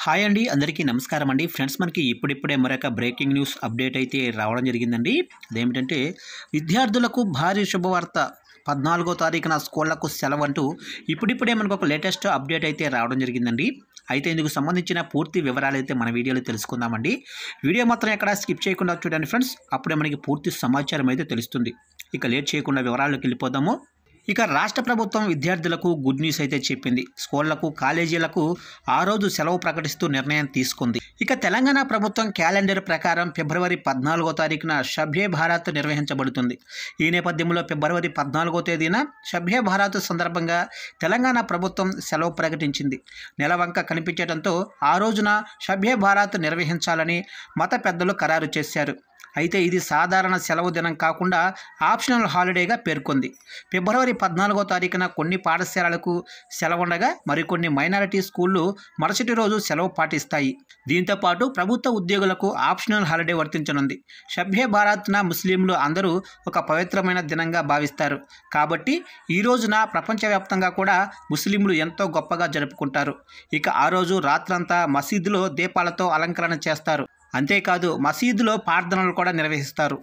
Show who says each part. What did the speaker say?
Speaker 1: Hi అండి, అందరికీ నమస్కారం అండి. ఫ్రెండ్స్, మనకి ఇప్పుడిప్పుడే మరొక బ్రేకింగ్ న్యూస్ అప్డేట్ అయితే రావడం జరిగిందండి. అదేమిటంటే విద్యార్థులకు భారీ శుభవార్త. 14వ తారీఖున స్కూళ్లకు సెలవంటూ ఇప్పుడిప్పుడే మనకు ఒక లేటెస్ట్ అప్డేట్ అయితే రావడం జరిగిందండి. అయితే ఇందుకు సంబంధించిన పూర్తి వివరాలు అయితే మన వీడియోలో తెలుసుకుందామండి. వీడియో మాత్రం ఎక్కడ స్కిప్ చేయకుండా చూడండి ఫ్రెండ్స్, అప్పుడే మనకి పూర్తి సమాచారం అయితే తెలుస్తుంది. ఇక లేట్ చేయకుండా వివరాల్లోకి వెళ్ళిపోదాము. ఇక రాష్ట్ర ప్రభుత్వం విద్యార్థులకు గుడ్ న్యూస్ అయితే చెప్పింది. స్కూళ్లకు, కాలేజీలకు ఆ రోజు సెలవు ప్రకటిస్తూ నిర్ణయం తీసుకుంది. ఇక తెలంగాణ ప్రభుత్వం క్యాలెండర్ ప్రకారం ఫిబ్రవరి 14వ తారీఖున షభ్యే భారత్ నిర్వహించబడుతుంది. ఈ నేపథ్యంలో ఫిబ్రవరి 14వ తేదీన షభ్యే భారత్ సందర్భంగా తెలంగాణ ప్రభుత్వం సెలవు ప్రకటించింది. నెలవంక కనిపించడంతో ఆ రోజున షభ్యే భారత్ నిర్వహించాలని మత పెద్దలు ఖరారు చేశారు. అయితే ఇది సాధారణ సెలవు దినం కాకుండా ఆప్షనల్ హాలిడేగా పేర్కొంది. ఫిబ్రవరి 14వ తారీఖున కొన్ని పాఠశాలలకు సెలవుండగా మరికొన్ని మైనారిటీ స్కూళ్లు మరుసటి రోజు సెలవు పాటిస్తాయి. దీంతోపాటు ప్రభుత్వ ఉద్యోగులకు ఆప్షనల్ హాలిడే వర్తించనుంది. షభ్యే భారత్న ముస్లింలు అందరూ ఒక పవిత్రమైన దినంగా భావిస్తారు. కాబట్టి ఈ రోజున ప్రపంచవ్యాప్తంగా కూడా ముస్లింలు ఎంతో గొప్పగా జరుపుకుంటారు. ఇక ఆ రోజు రాత్రంతా మసీదులో దీపాలతో అలంకరణ చేస్తారు. అంతేకాదు మసీదులో ప్రార్థనలు కూడా నిర్వహిస్తారు.